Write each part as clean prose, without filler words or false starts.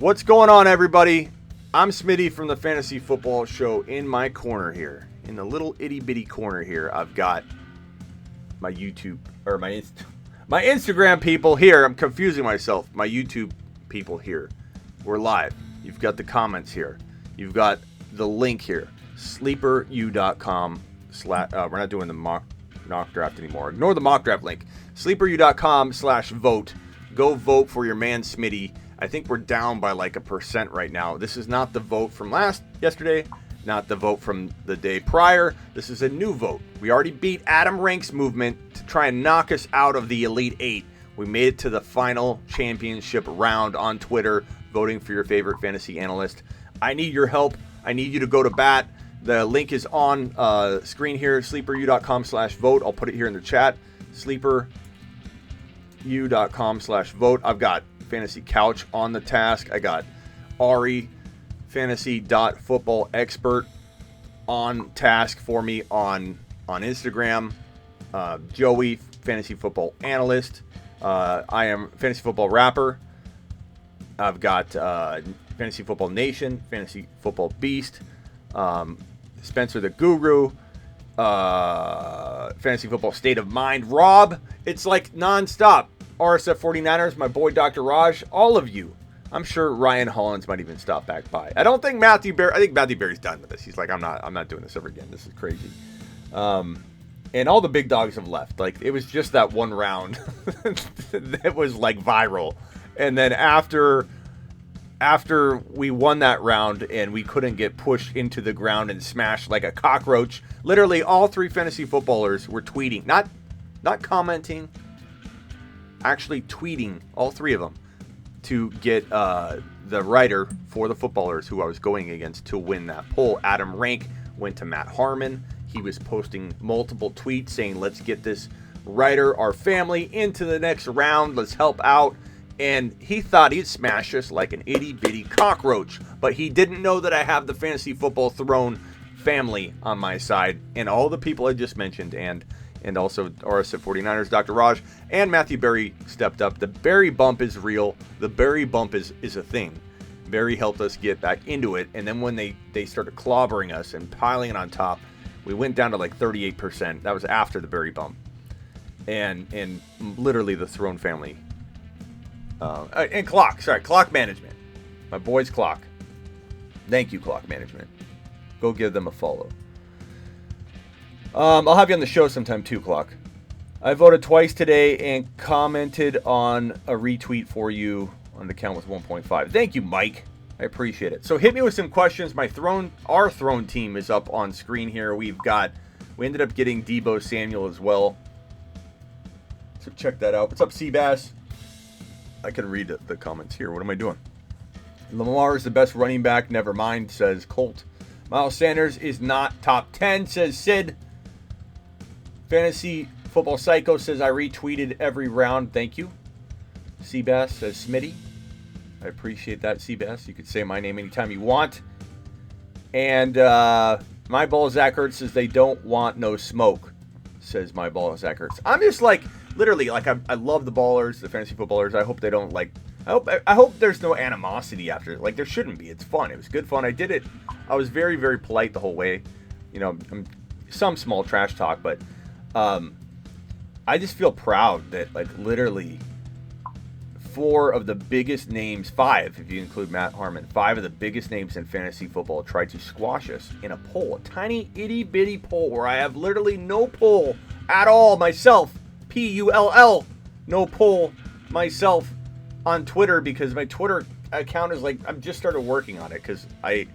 What's going on, everybody? I'm Smitty from the Fantasy Football Show. In my corner here, in the little itty bitty corner here, I've got my YouTube or my Instagram people here. I'm confusing myself. My YouTube people here. We're live. You've got the comments here. You've got the link here. Sleeperu.com. We're not doing the mock draft anymore. Ignore the mock draft link. Sleeperu.com/vote. Go vote for your man Smitty. I think we're down by like 1% right now. This is not the vote from yesterday, not the vote from the day prior. This is a new vote. We already beat Adam Rank's movement to try and knock us out of the Elite Eight. We made it to the final championship round on Twitter, voting for your favorite fantasy analyst. I need your help. I need you to go to bat. The link is on screen here, sleeperu.com/vote. I'll put it here in the chat, sleeperu.com/vote. I've got Fantasy Couch on the task. I got Ari, fantasy.football expert, on task for me on Instagram. Joey, fantasy football analyst. I am fantasy football rapper. I've got Fantasy Football Nation, Fantasy Football Beast, Spencer the Guru, Fantasy Football State of Mind, Rob. It's like nonstop. RSF 49ers, my boy Dr. Raj, all of you. I'm sure Ryan Hollins might even stop back by. I think Matthew Berry's done with this. He's like, I'm not doing this ever again. This is crazy. And all the big dogs have left. Like, it was just that one round that was like viral. And then after we won that round and we couldn't get pushed into the ground and smashed like a cockroach, literally all three fantasy footballers were tweeting, not commenting, actually tweeting, all three of them, to get the writer for the footballers who I was going against to win that poll. Adam Rank went to Matt Harmon. He was posting multiple tweets saying, let's get this writer, our family, into the next round. Let's help out. And he thought he'd smash us like an itty-bitty cockroach. But he didn't know that I have the Fantasy Football Throne family on my side. And all the people I just mentioned. And also RSF 49ers, Dr. Raj, and Matthew Berry stepped up. The Berry bump is real. The Berry bump is a thing. Berry helped us get back into it. And then when they started clobbering us and piling it on top, we went down to like 38%. That was after the Berry bump. And literally the Throne family. And Clock Management. My boys Clock. Thank you, Clock Management. Go give them a follow. I'll have you on the show sometime too, Clock. I voted twice today and commented on a retweet for you on the count with 1.5. Thank you, Mike. I appreciate it. So hit me with some questions. Our Throne team is up on screen here. We ended up getting Deebo Samuel as well. So check that out. What's up, Seabass? I can read the comments here. What am I doing? Lamar is the best running back. Never mind, says Colt. Miles Sanders is not top 10, says Sid. Fantasy Football Psycho says, I retweeted every round. Thank you. Seabass says, Smitty. I appreciate that, Seabass. You could say my name anytime you want. And my ball Zach Ertz says, they don't want no smoke, says my ball Zach Ertz. I'm just like, literally, like, I love the ballers, the fantasy footballers. I hope they don't, like, I hope there's no animosity after it. Like, there shouldn't be. It's fun. It was good fun. I did it. I was very, very polite the whole way. You know, some small trash talk, but I just feel proud that, like, literally 4 of the biggest names, 5 if you include Matt Harmon, 5 of the biggest names in fantasy football tried to squash us in a poll, a tiny itty bitty poll where I have literally no poll at all myself, PULL, no poll myself on Twitter, because my Twitter account is like, I've just started working on it because I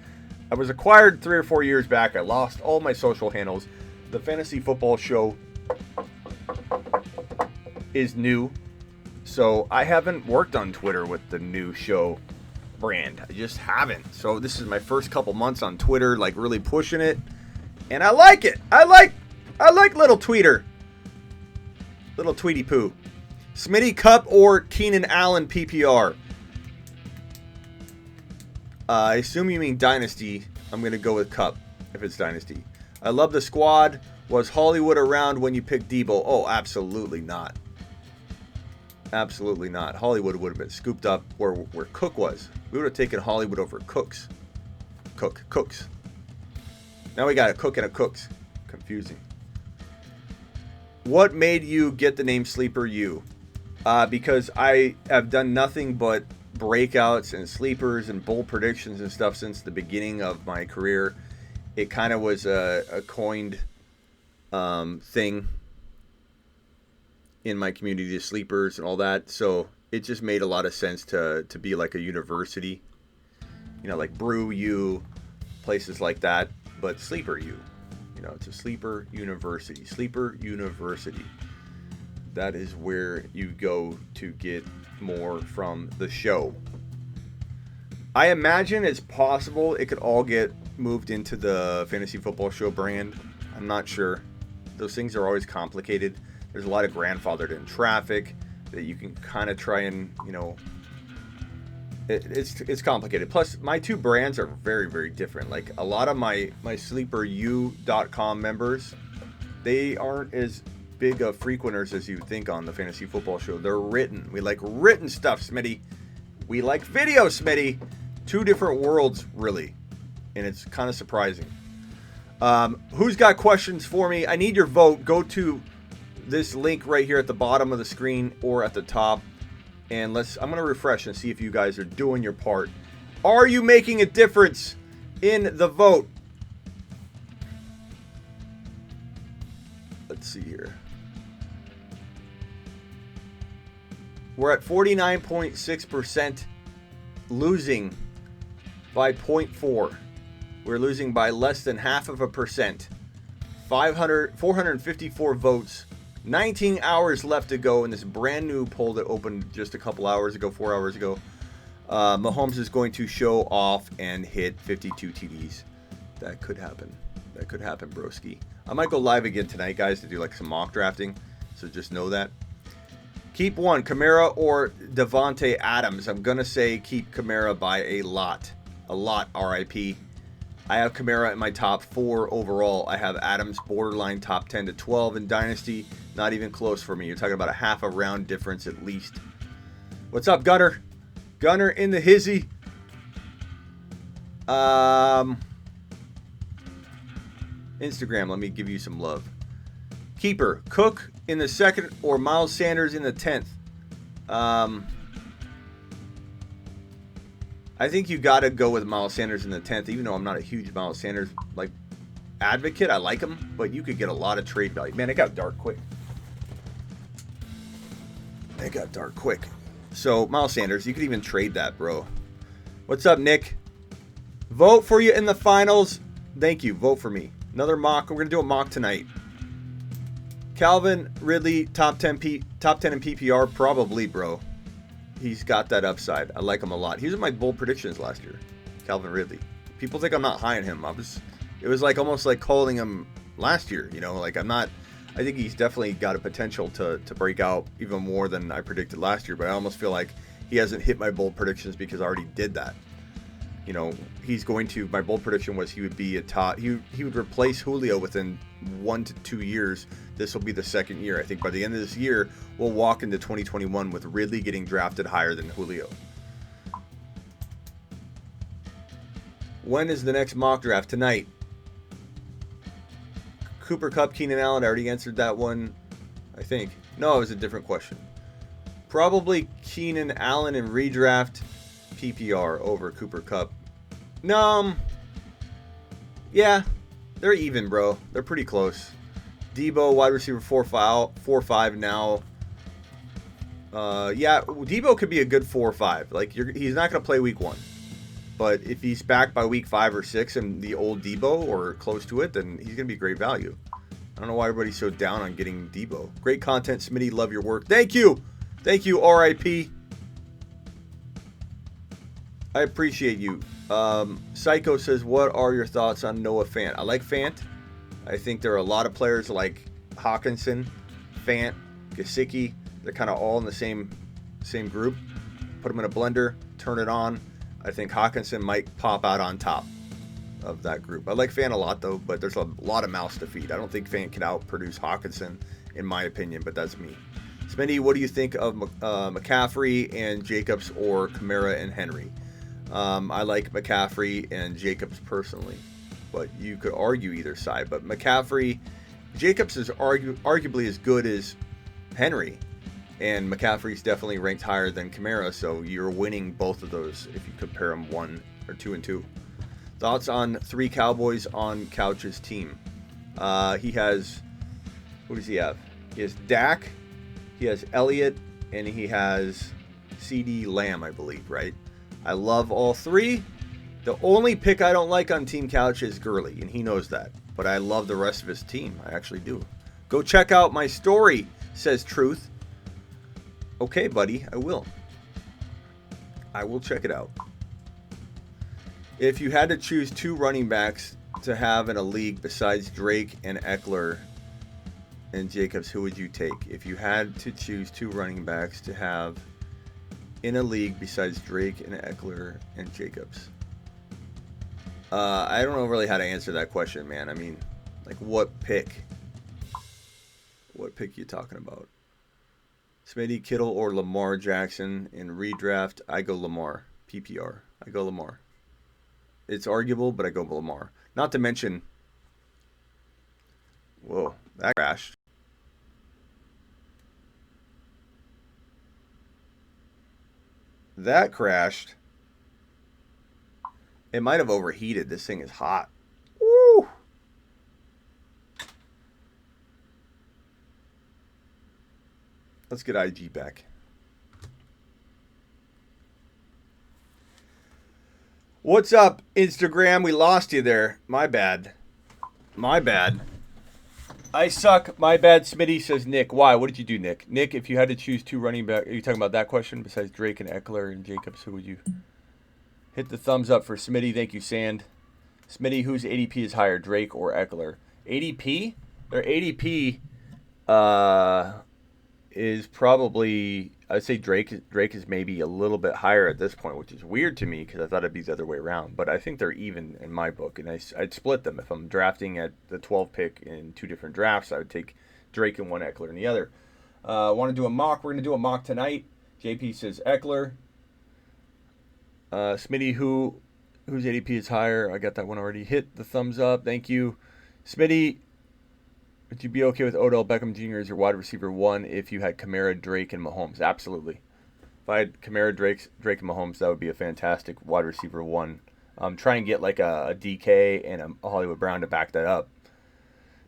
was acquired 3 or 4 years back. I lost all my social handles. The Fantasy Football Show is new, so I haven't worked on Twitter with the new show brand. I just haven't. So this is my first couple months on Twitter, like really pushing it, and I like it. I like little tweeter, little Tweety Poo. Smitty Cup or Keenan Allen PPR? I assume you mean Dynasty. I'm going to go with Cup if it's Dynasty. I love the squad. Was Hollywood around when you picked Deebo? Oh, absolutely not. Absolutely not. Hollywood would have been scooped up where Cook was. We would have taken Hollywood over Cooks. Cooks. Now we got a Cook and a Cooks. Confusing. What made you get the name Sleeper U? Because I have done nothing but breakouts and sleepers and bold predictions and stuff since the beginning of my career. It kind of was a coined thing in my community, the sleepers and all that. So it just made a lot of sense to be like a university, you know, like Brew U, places like that. But Sleeper U, you know, it's a sleeper university. Sleeper University. That is where you go to get more from the show. I imagine it's possible it could all get moved into the Fantasy Football Show brand. I'm not sure. Those things are always complicated. There's a lot of grandfathered in traffic that you can kind of try and, you know, it's complicated. Plus, my two brands are very, very different. Like a lot of my sleeperu.com members, they aren't as big of frequenters as you think on the Fantasy Football Show. They're written. We like written stuff, Smitty. We like video, Smitty. Two different worlds, really. And it's kind of surprising. Who's got questions for me? I need your vote. Go to this link right here at the bottom of the screen or at the top. And I'm going to refresh and see if you guys are doing your part. Are you making a difference in the vote? Let's see here. We're at 49.6%, losing by 0.4. We're losing by less than 0.5%. 454 votes. 19 hours left to go in this brand new poll that opened just a couple hours ago, 4 hours ago. Mahomes is going to show off and hit 52 TDs. That could happen. That could happen, broski. I might go live again tonight, guys, to do like some mock drafting. So just know that. Keep one, Kamara or Devontae Adams. I'm going to say keep Kamara by a lot. A lot, RIP. I have Kamara in my top 4 overall. I have Adams borderline top 10 to 12 in Dynasty. Not even close for me. You're talking about a half a round difference at least. What's up, Gunner? Gunner in the hizzy. Instagram, let me give you some love. Keeper, Cook in the 2nd or Miles Sanders in the 10th. I think you got to go with Miles Sanders in the 10th, even though I'm not a huge Miles Sanders like advocate. I like him, but you could get a lot of trade value. Man, it got dark quick. It got dark quick. So, Miles Sanders, you could even trade that, bro. What's up, Nick? Vote for you in the finals. Thank you. Vote for me. Another mock. We're going to do a mock tonight. Calvin Ridley, top 10 in PPR? Probably, bro. He's got that upside. I like him a lot. He was in my bold predictions last year. Calvin Ridley. People think I'm not high on him. It was like almost like calling him last year. You know, like I think he's definitely got a potential to break out even more than I predicted last year. But I almost feel like he hasn't hit my bold predictions because I already did that. You know, my bold prediction was he would be a top, he would replace Julio within 1 to 2 years. This will be the 2nd year. I think by the end of this year, we'll walk into 2021 with Ridley getting drafted higher than Julio. When is the next mock draft? Tonight. Cooper Kupp, Keenan Allen. I already answered that one, I think. No, it was a different question. Probably Keenan Allen in redraft PPR over Cooper Kupp. No. Yeah, they're even, bro. They're pretty close. Debo, wide receiver 4-5 now. Yeah, Debo could be a good 4-5. Like he's not going to play week 1. But if he's back by week 5 or 6 and the old Debo or close to it, then he's going to be great value. I don't know why everybody's so down on getting Debo. Great content, Smitty. Love your work. Thank you. Thank you, RIP. I appreciate you. Psycho says, what are your thoughts on Noah Fant? I like Fant. I think there are a lot of players like Hawkinson, Fant, Gesicki. They're kind of all in the same group. Put them in a blender, turn it on. I think Hawkinson might pop out on top of that group. I like Fant a lot, though, but there's a lot of mouths to feed. I don't think Fant can outproduce Hawkinson, in my opinion, but that's me. Smitty, what do you think of McCaffrey and Jacobs or Kamara and Henry? I like McCaffrey and Jacobs personally, but you could argue either side. But Jacobs is arguably as good as Henry, and McCaffrey's definitely ranked higher than Kamara, so you're winning both of those if you compare them 1 or 2 and 2. Thoughts on 3 Cowboys on Couch's team? He has, who does he have? He has Dak, he has Elliott, and he has CD Lamb, I believe, right? I love all 3. The only pick I don't like on Team Couch is Gurley, and he knows that. But I love the rest of his team. I actually do. Go check out my story, says Truth. Okay, buddy, I will. I will check it out. If you had to choose 2 running backs to have in a league besides Drake and Eckler and Jacobs, who would you take? If you had to choose 2 running backs to have in a league besides Drake and Eckler and Jacobs. I don't know really how to answer that question, man. I mean, like, what pick? What pick are you talking about? Smitty, Kittle, or Lamar Jackson in redraft? I go Lamar. PPR. I go Lamar. It's arguable, but I go Lamar. Not to mention... Whoa, that crashed. That crashed. It might have overheated. This thing is hot. Woo! Let's get IG back. What's up, Instagram? We lost you there. My bad. My bad. I suck. My bad, Smitty, says Nick. Why? What did you do, Nick? Nick, if you had to choose 2 running back, are you talking about that question? Besides Drake and Eckler and Jacobs, who would you... Hit the thumbs up for Smitty. Thank you, Sand. Smitty, whose ADP is higher, Drake or Eckler? ADP? Their ADP is probably, I'd say Drake is maybe a little bit higher at this point, which is weird to me because I thought it'd be the other way around. But I think they're even in my book, and I'd split them. If I'm drafting at the 12th pick in 2 different drafts, I would take Drake in one, Eckler in the other. Want to do a mock? We're going to do a mock tonight. JP says Eckler. Smitty, whose ADP is higher? I got that one already. Hit the thumbs up. Thank you. Smitty, would you be okay with Odell Beckham Jr. as your wide receiver 1 if you had Kamara, Drake, and Mahomes? Absolutely. If I had Kamara, Drake, and Mahomes, that would be a fantastic wide receiver 1. Try and get like a DK and a Hollywood Brown to back that up.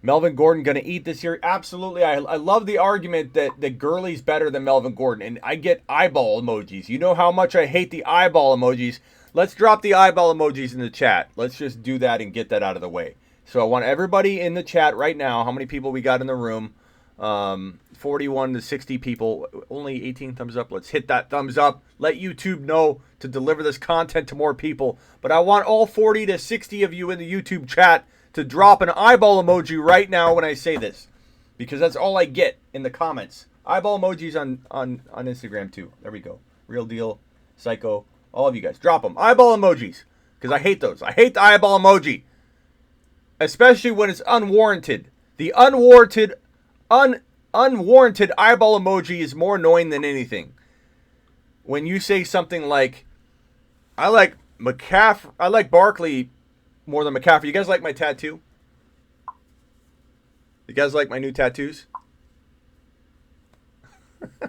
Melvin Gordon going to eat this year? Absolutely. I love the argument that Gurley's better than Melvin Gordon, and I get eyeball emojis. You know how much I hate the eyeball emojis. Let's drop the eyeball emojis in the chat. Let's just do that and get that out of the way. So I want everybody in the chat right now, how many people we got in the room? 41 to 60 people, only 18 thumbs up. Let's hit that thumbs up. Let YouTube know to deliver this content to more people. But I want all 40 to 60 of you in the YouTube chat to drop an eyeball emoji right now when I say this, because that's all I get in the comments. Eyeball emojis on Instagram too. There we go. Real deal, psycho, all of you guys. Drop them. Eyeball emojis, because I hate those. I hate the eyeball emoji, especially when it's unwarranted. The unwarranted eyeball emoji is more annoying than anything. When you say something like, I like Barkley more than McCaffrey. You guys like my tattoo? You guys like my new tattoos?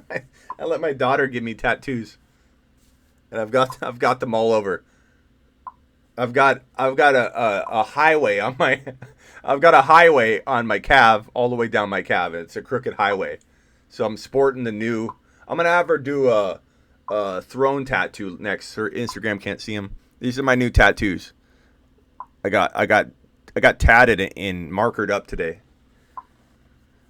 I let my daughter give me tattoos, and I've got them all over. I've got a highway on my I've got a highway on my calf all the way down my calf. It's a crooked highway, so I'm sporting the new. I'm gonna have her do a throne tattoo next. Her Instagram can't see them. These are my new tattoos. I got tatted and markered up today.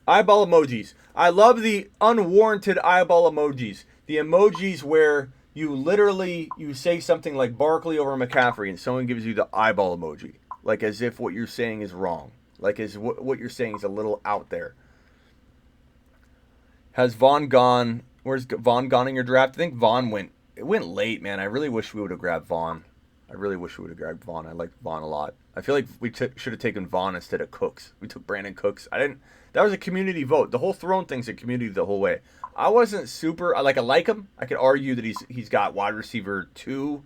Eyeball emojis. I love the unwarranted eyeball emojis. The emojis where you say something like Barkley over McCaffrey and someone gives you the eyeball emoji. Like as if what you're saying is wrong. Like as what you're saying is a little out there. Has Vaughn gone? Where's Vaughn gone in your draft? I think Vaughn went late, man. I really wish we would have grabbed Vaughn. I really wish we would have grabbed Vaughn. I liked Vaughn a lot. I feel like we should have taken Vaughn instead of Cooks. We took Brandon Cooks. I didn't. That was a community vote. The whole throne thing's a community the whole way. I wasn't super. I like him. I could argue that he's got wide receiver 2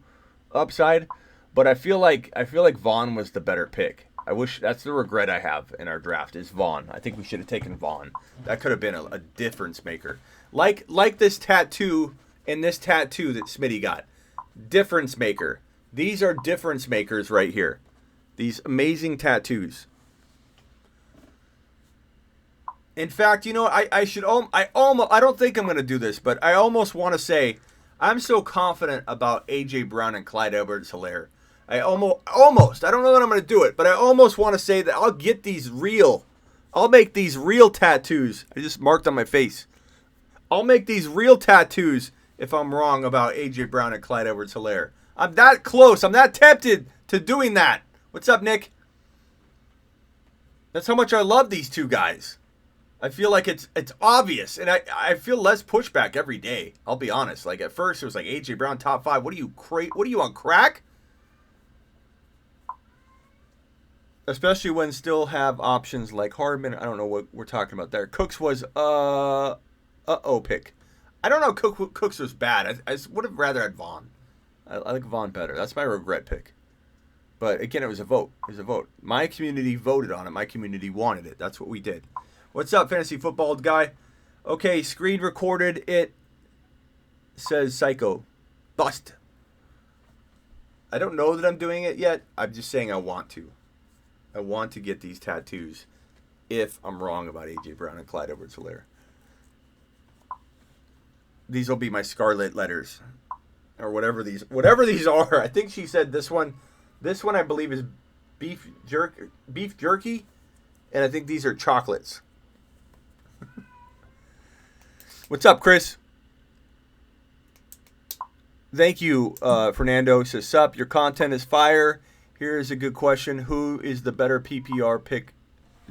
upside, but I feel like Vaughn was the better pick. I wish that's the regret I have in our draft is Vaughn. I think we should have taken Vaughn. That could have been a difference maker. Like this tattoo and this tattoo that Smitty got. Difference maker. These are difference makers right here. These amazing tattoos. In fact, you know, I don't think I'm going to do this, but I almost want to say I'm so confident about A.J. Brown and Clyde Edwards-Helaire. I almost, I don't know that I'm going to do it, but I almost want to say that I'll make these real tattoos. I just marked on my face. I'll make these real tattoos if I'm wrong about A.J. Brown and Clyde Edwards-Helaire. I'm that close. I'm that tempted to doing that. What's up, Nick? That's how much I love these two guys. I feel like it's obvious, and I feel less pushback every day. I'll be honest. Like at first, it was like A.J. Brown top 5. What are you on crack? Especially when still have options like Hardman. I don't know what we're talking about there. Cooks was pick. I don't know. Cooks was bad. I would have rather had Vaughn. I like Vaughn better. That's my regret pick. But again, it was a vote. My community voted on it. My community wanted it. That's what we did. What's up, fantasy football guy? Okay, screen recorded. It says Psycho. Bust. I don't know that I'm doing it yet. I'm just saying I want to. I want to get these tattoos if I'm wrong about A.J. Brown and Clyde Edwards-Helaire. These will be my scarlet letters. Or whatever these are. I think she said this one I believe is beef jerky. And I think these are chocolates. What's up, Chris? Thank you, Fernando. Says, sup, your content is fire. Here's a good question. Who is the better PPR pick,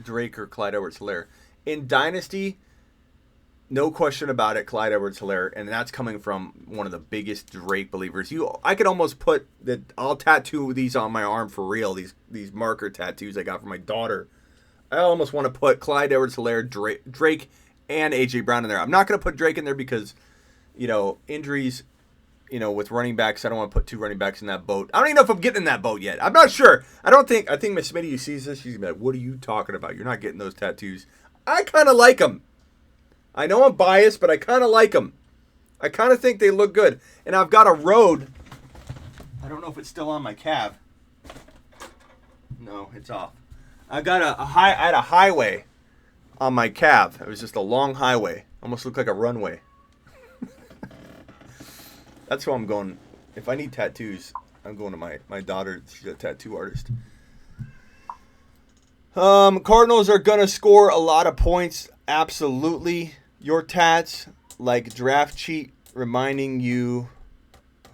Drake or Clyde Edwards-Helaire? In Dynasty, no question about it, Clyde Edwards-Helaire, and that's coming from one of the biggest Drake believers. I could almost put that. I'll tattoo these on my arm for real. These marker tattoos I got for my daughter. I almost want to put Clyde Edwards-Helaire, Drake, and A.J. Brown in there. I'm not going to put Drake in there because, injuries, with running backs. I don't want to put 2 running backs in that boat. I don't even know if I'm getting in that boat yet. I'm not sure. I think Miss Smitty sees this. She's going to be like, what are you talking about? You're not getting those tattoos. I kind of like them. I know I'm biased, but I kind of like them. I kind of think they look good. And I've got a road. I don't know if it's still on my calf. No, it's off. I got I had a highway on my calf. It was just a long highway. Almost looked like a runway. That's who I'm going. If I need tattoos, I'm going to my daughter. She's a tattoo artist. Cardinals are going to score a lot of points. Absolutely. Your tats, like draft cheat, reminding you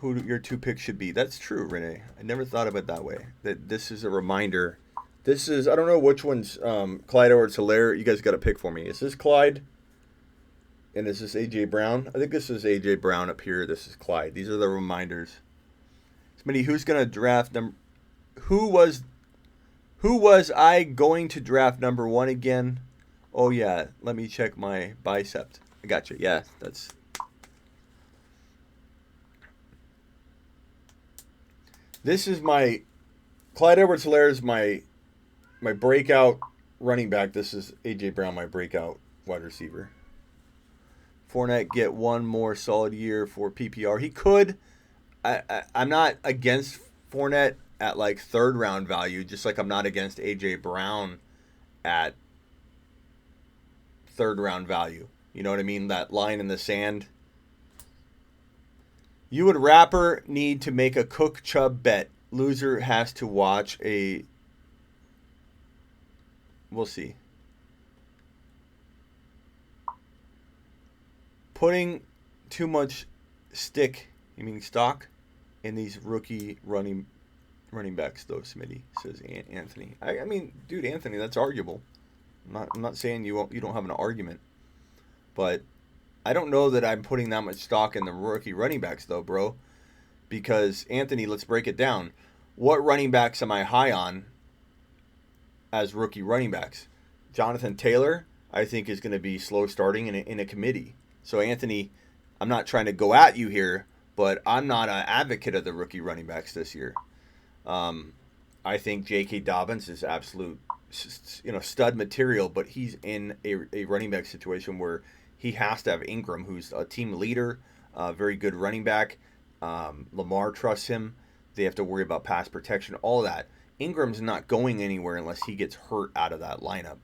who your 2 picks should be. That's true, Renee. I never thought of it that way. That this is a reminder. This is, I don't know which one's Clyde Edwards-Helaire. You guys got to pick for me. Is this Clyde? And is this A.J. Brown? I think this is A.J. Brown up here. This is Clyde. These are the reminders. Smitty, who's going to draft them? Who was I going to draft number 1 again? Oh, yeah. Let me check my bicep. I got you. Yeah, that's... This is my... Clyde Edwards-Helaire is my breakout running back. This is A.J. Brown, my breakout wide receiver. Fournette get one more solid year for PPR. He could. I'm not against Fournette at like 3rd round value, just like I'm not against A.J. Brown at 3rd round value. You know what I mean? That line in the sand. You would rapper need to make a Cook Chubb bet. Loser has to watch a... We'll see. Putting too much you mean stock, in these rookie running backs, though, Smitty, says Anthony. I mean, dude, Anthony, that's arguable. I'm not saying you don't have an argument, but I don't know that I'm putting that much stock in the rookie running backs, though, bro. Because, Anthony, let's break it down. what running backs am I high on as rookie running backs? Jonathan Taylor, I think, is going to be slow starting in a committee. So, Anthony, I'm not trying to go at you here, but I'm not an advocate of the rookie running backs this year. I think J.K. Dobbins is absolute, stud material, but he's in a running back situation where he has to have Ingram, who's a team leader, very good running back. Lamar trusts him. They have to worry about pass protection, all that. Ingram's not going anywhere unless he gets hurt out of that lineup.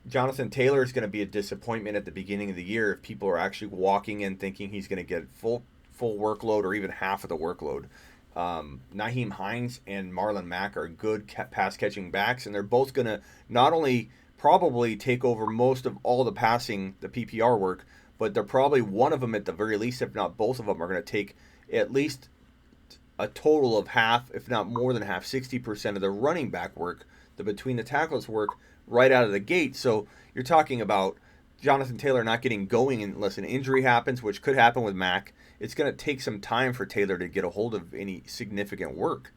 Jonathan Taylor is going to be a disappointment at the beginning of the year if people are actually walking in thinking he's going to get full workload or even half of the workload. Nyheim Hines and Marlon Mack are good pass-catching backs, and they're both going to not only probably take over most of all the passing, the PPR work, but they're probably one of them at the very least, if not both of them, are going to take at least a total of half, if not more than half, 60% of the running back work, the between the tackles work, right out of the gate. So you're talking about Jonathan Taylor not getting going unless an injury happens, which could happen with Mack. It's going to take some time for Taylor to get a hold of any significant work.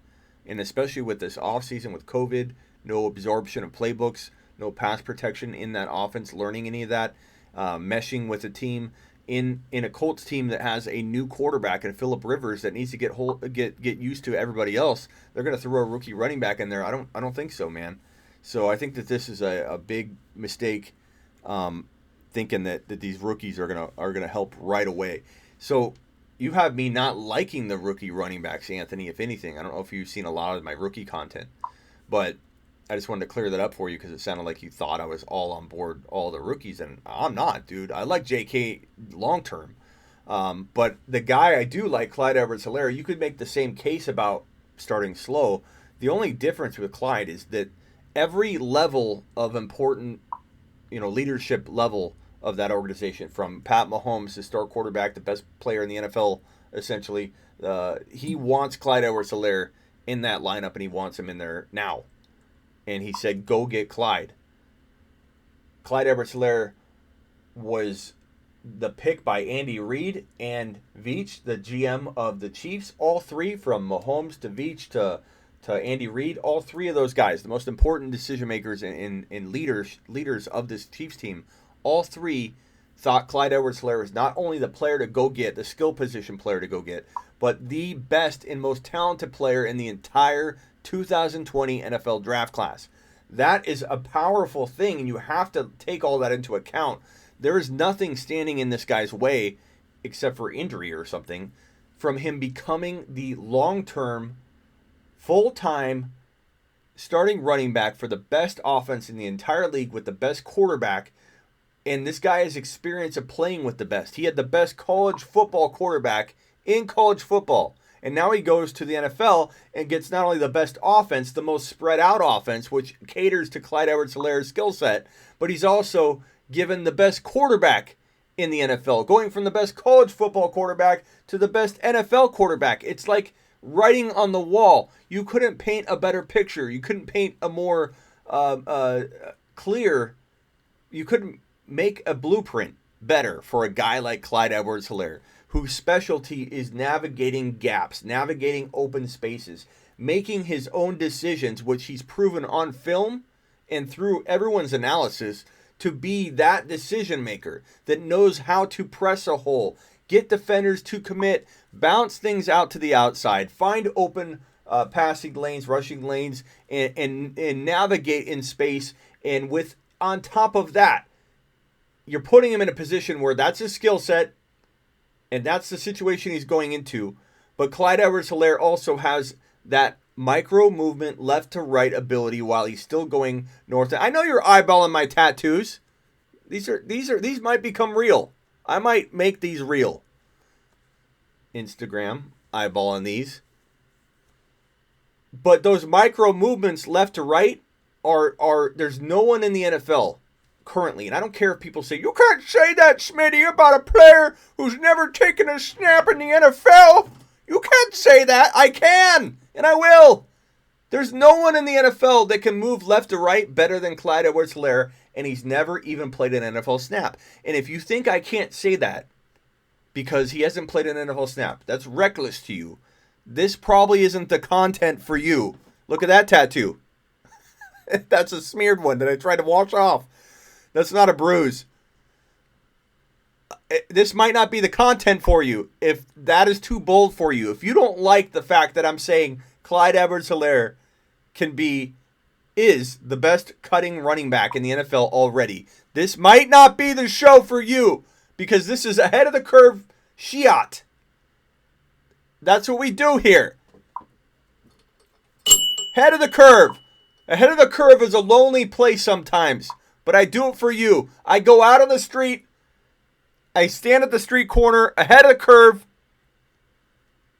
And especially with this offseason with COVID, no absorption of playbooks, no pass protection in that offense, learning any of that, meshing with a team in a Colts team that has a new quarterback and Phillip Rivers that needs to get used to everybody else. They're going to throw a rookie running back in there. I don't think so, man. So I think that this is a big mistake, thinking that these rookies are gonna help right away. So you have me not liking the rookie running backs, Anthony. If anything, I don't know if you've seen a lot of my rookie content, but I just wanted to clear that up for you because it sounded like you thought I was all on board all the rookies, and I'm not, dude. I like J.K. long term, but the guy I do like, Clyde Edwards-Helaire, you could make the same case about starting slow. The only difference with Clyde is that every level of important, leadership level of that organization, from Pat Mahomes, the star quarterback, the best player in the NFL, essentially, he wants Clyde Edwards-Helaire in that lineup, and he wants him in there now. And he said, go get Clyde. Clyde Edwards-Helaire was the pick by Andy Reid and Veach, the GM of the Chiefs. All three, from Mahomes to Veach to Andy Reid, all three of those guys, the most important decision makers and leaders of this Chiefs team, all three thought Clyde Edwards-Helaire was not only the player to go get, the skill position player to go get, but the best and most talented player in the entire 2020 NFL draft class. That is a powerful thing, and you have to take all that into account. There is nothing standing in this guy's way, except for injury or something, from him becoming the long-term, full-time starting running back for the best offense in the entire league with the best quarterback. And this guy has experience of playing with the best. He had the best college football quarterback in college football. And now he goes to the NFL and gets not only the best offense, the most spread out offense, which caters to Clyde Edwards-Helaire's skill set, but he's also given the best quarterback in the NFL, going from the best college football quarterback to the best NFL quarterback. It's like writing on the wall. You couldn't paint a better picture. You couldn't paint a more clear. You couldn't make a blueprint better for a guy like Clyde Edwards-Helaire, whose specialty is navigating gaps, navigating open spaces, making his own decisions, which he's proven on film and through everyone's analysis to be that decision maker that knows how to press a hole, get defenders to commit, bounce things out to the outside, find open passing lanes, rushing lanes, and navigate in space. And with, on top of that, you're putting him in a position where that's his skill set, and that's the situation he's going into. But Clyde Edwards-Helaire also has that micro movement left to right ability while he's still going north. I know you're eyeballing my tattoos. These might become real. I might make these real. Instagram, eyeballing these. But those micro movements left to right are there's no one in the NFL currently, and I don't care if people say, you can't say that, Smitty, about a player who's never taken a snap in the NFL. You can't say that. I can, and I will. There's no one in the NFL that can move left to right better than Clyde Edwards-Helaire, and he's never even played an NFL snap. And if you think I can't say that because he hasn't played an NFL snap, that's reckless to you. this probably isn't the content for you. Look at that tattoo. That's a smeared one that I tried to wash off. That's not a bruise. This might not be the content for you if that is too bold for you. If you don't like the fact that I'm saying Clyde Edwards-Helaire is the best cutting running back in the NFL already, this might not be the show for you because this is ahead of the curve shiat. That's what we do here. Head of the curve. Ahead of the curve is a lonely place sometimes, but I do it for you. I go out on the street. I stand at the street corner ahead of the curve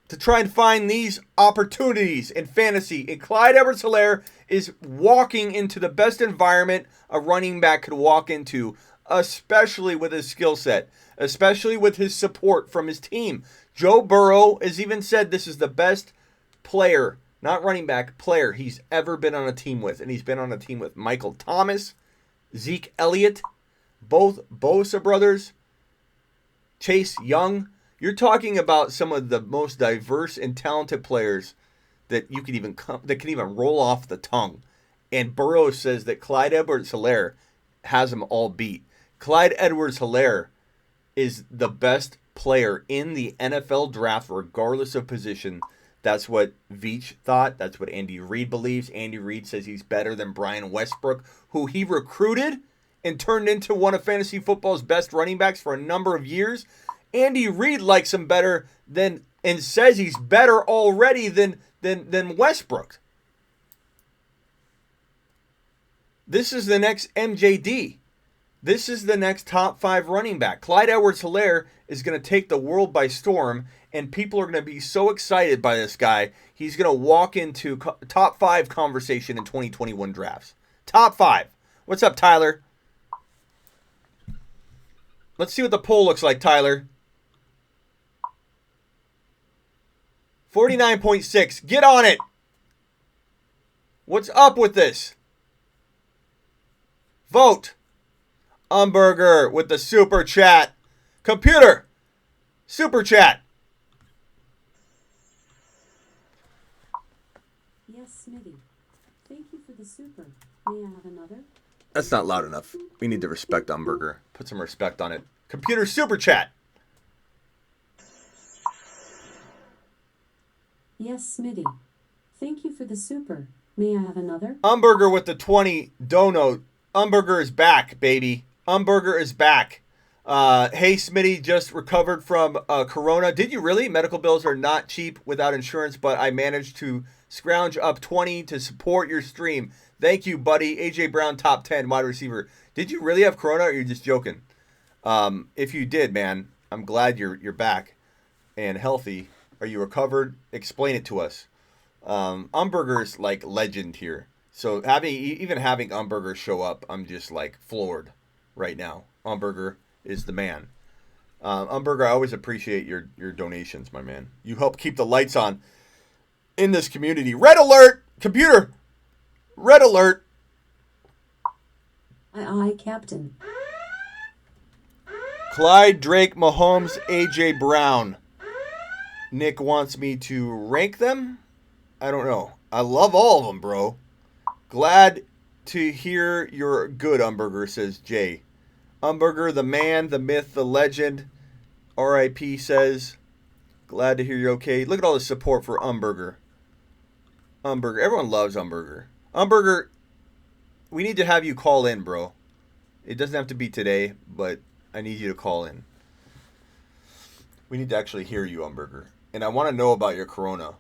to try and find these opportunities in fantasy. And Clyde Edwards-Helaire is walking into the best environment a running back could walk into, especially with his skill set, especially with his support from his team. Joe Burrow has even said this is the best player, not running back, player he's ever been on a team with. And he's been on a team with Michael Thomas, Zeke Elliott, both Bosa brothers, Chase Young. You're talking about some of the most diverse and talented players that you can even roll off the tongue. And Burrow says that Clyde Edwards-Helaire has them all beat. Clyde Edwards-Helaire is the best player in the NFL draft, regardless of position. That's what Veach thought. That's what Andy Reid believes. Andy Reid says he's better than Brian Westbrook, who he recruited and turned into one of fantasy football's best running backs for a number of years. Andy Reid likes him better than and says he's better already than Westbrook. This is the next MJD. This is the next top 5 running back. Clyde Edwards-Helaire is going to take the world by storm, and people are going to be so excited by this guy. He's going to walk into top 5 conversation in 2021 drafts. Top 5. What's up, Tyler? Let's see what the poll looks like, Tyler. 49.6. Get on it. What's up with this? Vote. Umberger with the super chat. Computer. Super chat. Yes, Smitty. Thank you for the super. May I have another? That's not loud enough. We need to respect Umberger. Put some respect on it. Computer super chat. Yes, Smitty. Thank you for the super. May I have another? Umberger with the 20 dono. Umberger is back, baby. Umberger is back. Hey, Smitty, just recovered from Corona. Did you really? Medical bills are not cheap without insurance, but I managed to scrounge up 20 to support your stream. Thank you, buddy. AJ Brown, top 10 wide receiver. Did you really have Corona, or are you just joking? If you did, man, I'm glad you're back and healthy. Are you recovered? Explain it to us. Umberger's like legend here. So having Umberger show up, I'm just like floored right now. Umberger is the man. Umberger, I always appreciate your donations, my man. You help keep the lights on in this community. Red alert! Computer! Red alert! Aye, Captain. Clyde, Drake, Mahomes, AJ Brown. Nick wants me to rank them? I don't know. I love all of them, bro. Glad to hear you're good, Umberger, says Jay. Umberger, the man, the myth, the legend. R.I.P. says, glad to hear you're okay. Look at all the support for Umberger. Umberger. Everyone loves Umberger. Umberger, we need to have you call in, bro. It doesn't have to be today, but I need you to call in. We need to actually hear you, Umberger. And I want to know about your Corona.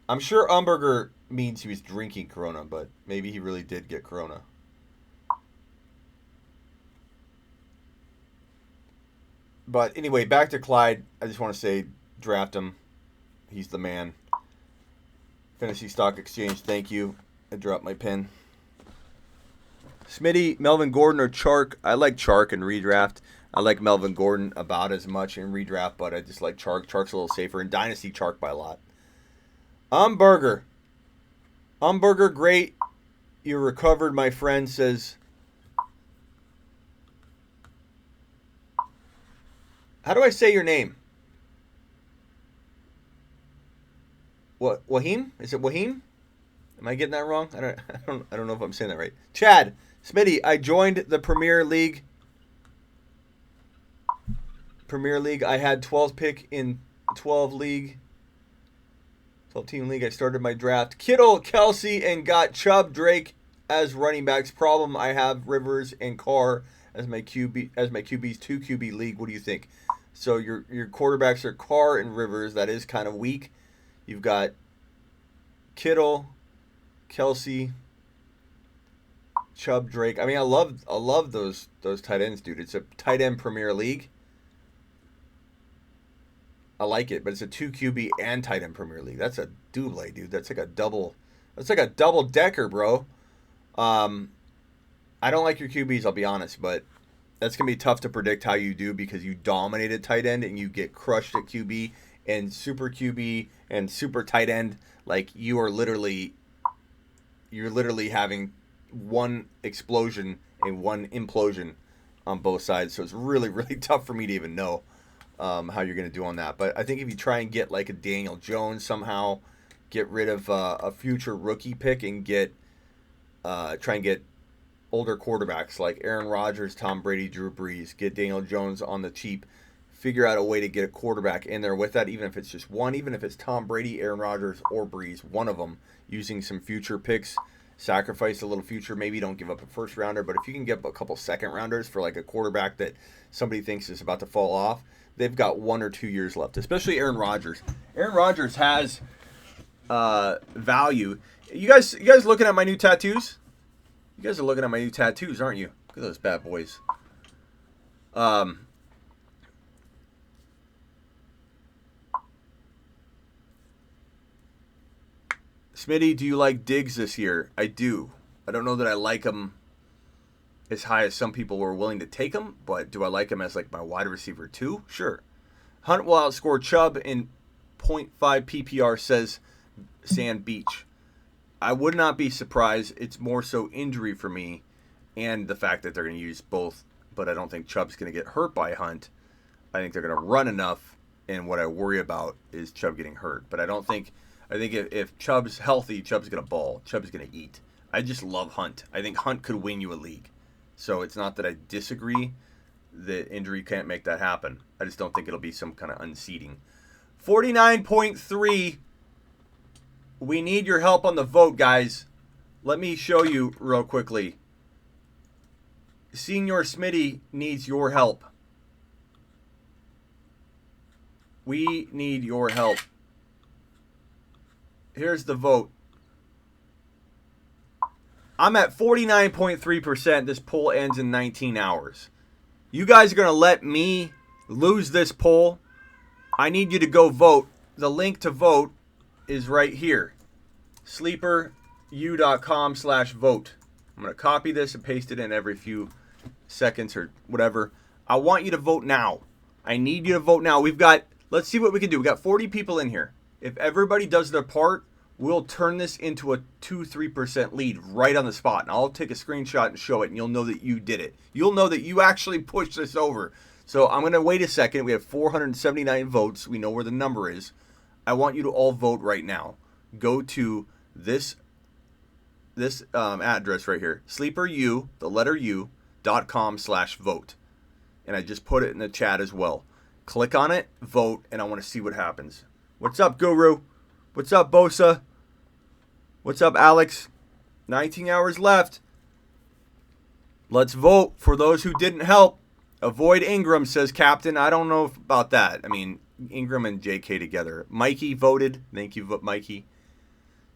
I'm sure Umberger means he was drinking Corona, but maybe he really did get Corona. But anyway, back to Clyde. I just want to say, draft him. He's the man. Fantasy Stock Exchange, thank you. I dropped my pen. Smitty, Melvin Gordon, or Chark? I like Chark in redraft. I like Melvin Gordon about as much in redraft, but I just like Chark. Chark's a little safer. In Dynasty, Chark by a lot. Umberger, great. You recovered, my friend, says. How do I say your name? What, Waheem? Is it Waheem? Am I getting that wrong? I don't know if I'm saying that right. Chad, Smitty, I joined the Premier League. I had 12th pick in 12 team league. I started my draft. Kittle, Kelsey, and got Chubb, Drake as running backs. Problem, I have Rivers and Carr as my QBs, 2 QB league. What do you think? So your quarterbacks are Carr and Rivers. That is kind of weak. You've got Kittle, Kelsey, Chubb, Drake. I mean, I love those tight ends, dude. It's a tight end Premier League. I like it, but it's a 2 QB and tight end Premier League. That's a double, dude. That's like a double decker, bro. I don't like your QBs, I'll be honest, but that's going to be tough to predict how you do because you dominated tight end and you get crushed at QB and super QB and super tight end. Like you're literally having one explosion and one implosion on both sides. So it's really, really tough for me to even know how you're going to do on that. But I think if you try and get like a Daniel Jones somehow, get rid of a future rookie pick and try and get older quarterbacks like Aaron Rodgers, Tom Brady, Drew Brees, get Daniel Jones on the cheap, figure out a way to get a quarterback in there with that, even if it's just one, even if it's Tom Brady, Aaron Rodgers, or Brees, one of them, using some future picks, sacrifice a little future, maybe don't give up a first rounder, but if you can get a couple second rounders for like a quarterback that somebody thinks is about to fall off, they've got 1 or 2 years left, especially Aaron Rodgers. Aaron Rodgers has value. You guys looking at my new tattoos? You guys are looking at my new tattoos, aren't you? Look at those bad boys. Smitty, do you like Diggs this year? I do. I don't know that I like him as high as some people were willing to take him, but do I like him as like my wide receiver 2? Sure. Hunt will outscore Chubb in 0.5 PPR, says Sand Beach. I would not be surprised. It's more so injury for me and the fact that they're going to use both, but I don't think Chubb's going to get hurt by Hunt. I think they're going to run enough, and what I worry about is Chubb getting hurt. But I think if Chubb's healthy, Chubb's going to ball. Chubb's going to eat. I just love Hunt. I think Hunt could win you a league. So it's not that I disagree. The injury can't make that happen. I just don't think it'll be some kind of unseating. 49.3. We need your help on the vote, guys. Let me show you real quickly. Senior Smitty needs your help. We need your help. Here's the vote. I'm at 49.3%. This poll ends in 19 hours. You guys are going to let me lose this poll. I need you to go vote. The link to vote is right here. sleeperu.com/vote. I'm going to copy this and paste it in every few seconds or whatever. I want you to vote now. I need you to vote now. Let's see what we can do. We got 40 people in here. If everybody does their part, we'll turn this into a 2-3% lead right on the spot. And I'll take a screenshot and show it, and you'll know that you did it. You'll know that you actually pushed this over. So I'm going to wait a second. We have 479 votes. We know where the number is. I want you to all vote right now. Go to this address right here, sleeperu.com/vote. And I just put it in the chat as well. Click on it, vote, and I want to see what happens. What's up, Guru? What's up, Bosa? What's up, Alex? 19 hours left. Let's vote for those who didn't help. Avoid Ingram, says Captain. I don't know about that. I mean, Ingram and JK together. Mikey voted. Thank you, Mikey.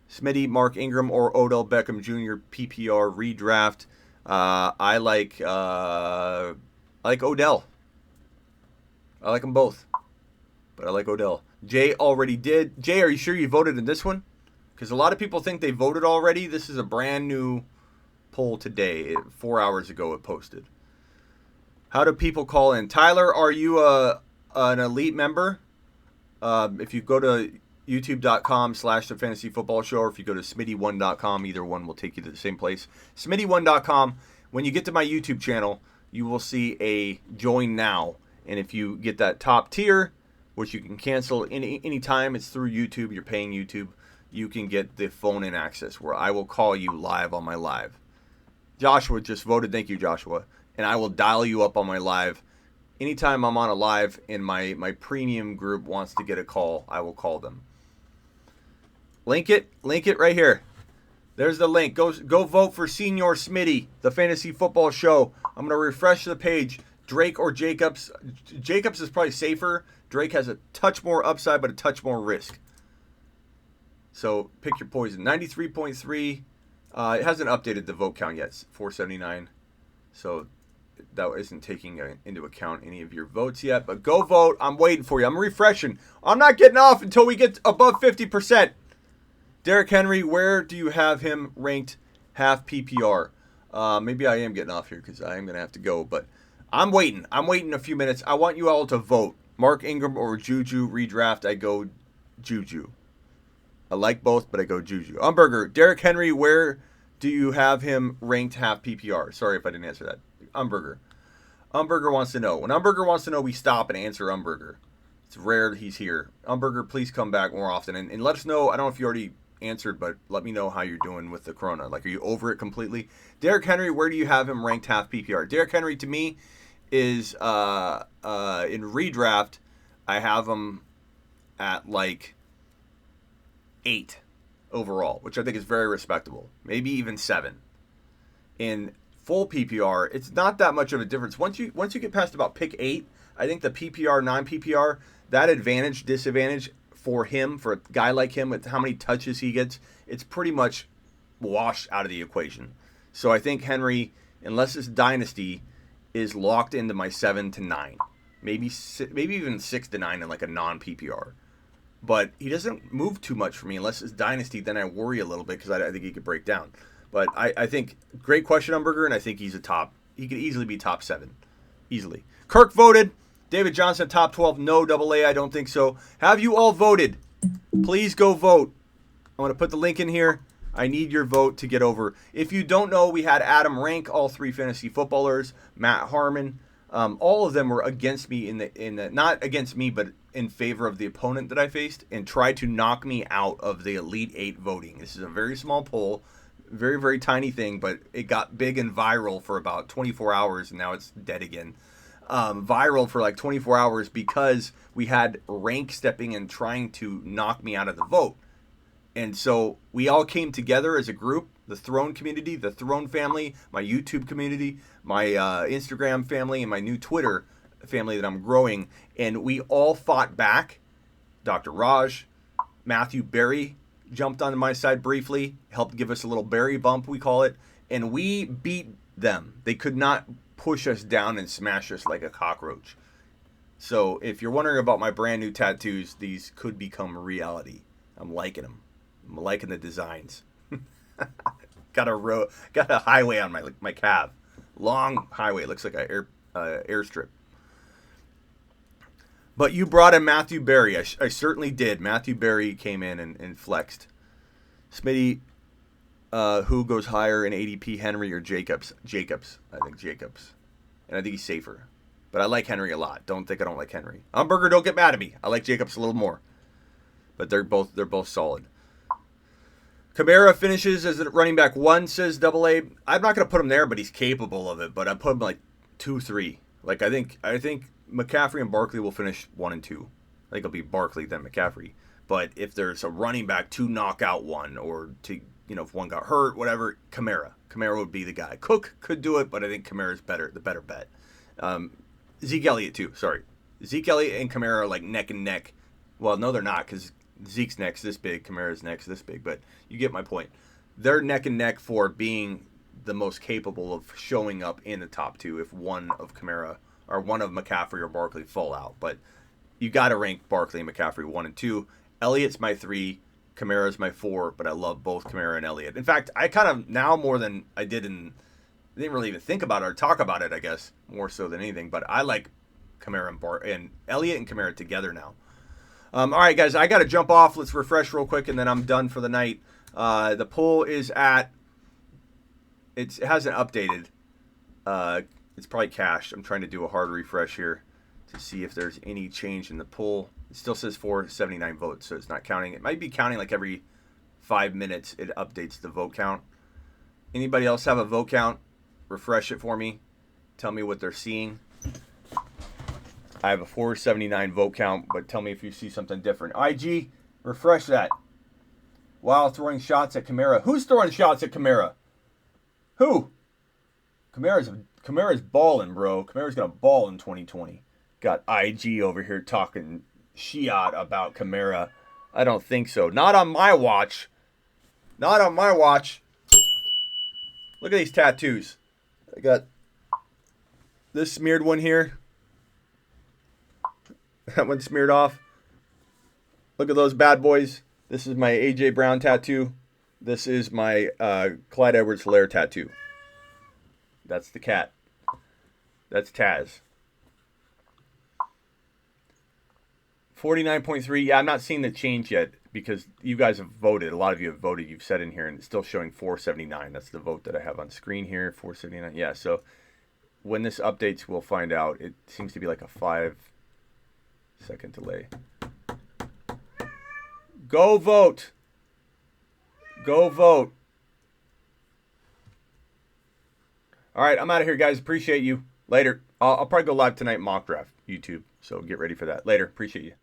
Smitty, Mark Ingram, or Odell Beckham Jr. PPR redraft. I like Odell. I like them both, but I like Odell. Jay already did. Jay, are you sure you voted in this one? Because a lot of people think they voted already. This is a brand new poll today. 4 hours ago it posted. How do people call in? Tyler, are you an elite member? If you go to youtube.com/the fantasy football show, or if you go to smitty1.com, either one will take you to the same place. Smitty1.com. When you get to my YouTube channel, you will see a join now. And if you get that top tier, which you can cancel any time. It's through YouTube. You're paying YouTube. You can get the phone-in access where I will call you live on my live. Joshua just voted. Thank you, Joshua. And I will dial you up on my live. Anytime I'm on a live and my premium group wants to get a call, I will call them. Link it right here. There's the link. Go vote for Senior Smitty, the fantasy football show. I'm going to refresh the page. Drake or Jacobs. Jacobs is probably safer. Drake has a touch more upside, but a touch more risk. So pick your poison. 93.3. It hasn't updated the vote count yet. It's 479. So that isn't taking into account any of your votes yet. But go vote. I'm waiting for you. I'm refreshing. I'm not getting off until we get above 50%. Derrick Henry, where do you have him ranked half PPR? Maybe I am getting off here because I am going to have to go. But I'm waiting. I'm waiting a few minutes. I want you all to vote. Mark Ingram or Juju redraft. I go Juju. I like both, but I go Juju. Umberger, Derrick Henry, where do you have him ranked half PPR? Sorry if I didn't answer that. Umberger. Umberger wants to know. When Umberger wants to know, we stop and answer Umberger. It's rare that he's here. Umberger, please come back more often. And let us know. I don't know if you already answered, but let me know how you're doing with the corona. Like, are you over it completely? Derrick Henry, where do you have him ranked half PPR? Derrick Henry, to me, is in redraft, I have him at like 8 overall, which I think is very respectable. Maybe even 7. In full PPR, it's not that much of a difference. Once you get past about pick 8, I think the PPR, non-PPR, that advantage, disadvantage for him, for a guy like him with how many touches he gets, it's pretty much washed out of the equation. So I think Henry, unless it's dynasty, is locked into my 7 to 9. Maybe even 6 to 9 in like a non-PPR. But he doesn't move too much for me unless it's dynasty. Then I worry a little bit because I think he could break down. But I think great question, Umberger, and I think he's a top. He could easily be top 7, easily. Kirk voted. David Johnson top 12. No AA. I don't think so. Have you all voted? Please go vote. I'm going to put the link in here. I need your vote to get over. If you don't know, we had Adam rank all 3 fantasy footballers. Matt Harmon. All of them were against me in the not against me, but in favor of the opponent that I faced, and tried to knock me out of the Elite 8 voting. This is a very small poll, very, very tiny thing, but it got big and viral for about 24 hours, and now it's dead again. Viral for like 24 hours because we had rank stepping and trying to knock me out of the vote. And so we all came together as a group, the Throne community, the Throne family, my YouTube community, my Instagram family, and my new Twitter family that I'm growing. And we all fought back. Dr. Raj, Matthew Berry jumped onto my side briefly, helped give us a little berry bump, we call it. And we beat them. They could not push us down and smash us like a cockroach. So if you're wondering about my brand new tattoos, these could become reality. I'm liking them. I'm liking the designs. Got a highway on my calf. Long highway. It looks like an airstrip. But you brought in Matthew Berry. I certainly did. Matthew Berry came in and flexed. Smitty, who goes higher in ADP, Henry or Jacobs? Jacobs. I think Jacobs. And I think he's safer. But I like Henry a lot. Don't think I don't like Henry. Umberger, don't get mad at me. I like Jacobs a little more. But they're both solid. Kamara finishes as a running back 1, says AA. I'm not going to put him there, but he's capable of it. But I put him like 2, 3. Like I think McCaffrey and Barkley will finish 1 and 2. I think it'll be Barkley then McCaffrey. But if there's a running back to knock out one, or to, if one got hurt, whatever, Kamara would be the guy. Cook could do it, but I think Kamara's the better bet. Zeke Elliott too. Sorry, Zeke Elliott and Kamara are like neck and neck. Well, no, they're not, because Zeke's neck's this big, Kamara's neck's this big. But you get my point. They're neck and neck for being the most capable of showing up in the top 2 if one of Kamara or one of McCaffrey or Barkley fall out. But you got to rank Barkley and McCaffrey 1 and 2. Elliott's my 3. Kamara's my 4. But I love both Kamara and Elliott. In fact, I kind of now more than I didn't really even think about it or talk about it, I guess, more so than anything. But I like Kamara and Elliott and Kamara together now. All right, guys, I got to jump off. Let's refresh real quick, and then I'm done for the night. The poll is at, it hasn't updated. It's probably cached. I'm trying to do a hard refresh here to see if there's any change in the poll. It still says 479 votes, so it's not counting. It might be counting like every 5 minutes. It updates the vote count. Anybody else have a vote count? Refresh it for me. Tell me what they're seeing. I have a 479 vote count, but tell me if you see something different. IG, refresh that. Wow, throwing shots at Kamara. Who's throwing shots at Kamara? Who? Kamara's balling, bro. Kamara's gonna ball in 2020. Got IG over here talking shit about Kamara. I don't think so. Not on my watch. Not on my watch. Look at these tattoos. I got this smeared one here. That one smeared off. Look at those bad boys. This is my AJ Brown tattoo. This is my Clyde Edwards-Helaire tattoo. That's the cat. That's Taz. 49.3. Yeah, I'm not seeing the change yet because you guys have voted. A lot of you have voted. You've said in here, and it's still showing 479. That's the vote that I have on screen here. 479. Yeah, so when this updates, we'll find out. It seems to be like a 5-second delay. Go vote. Go vote. All right, I'm out of here, guys. Appreciate you. Later. I'll probably go live tonight mock draft YouTube, so get ready for that. Later. Appreciate you.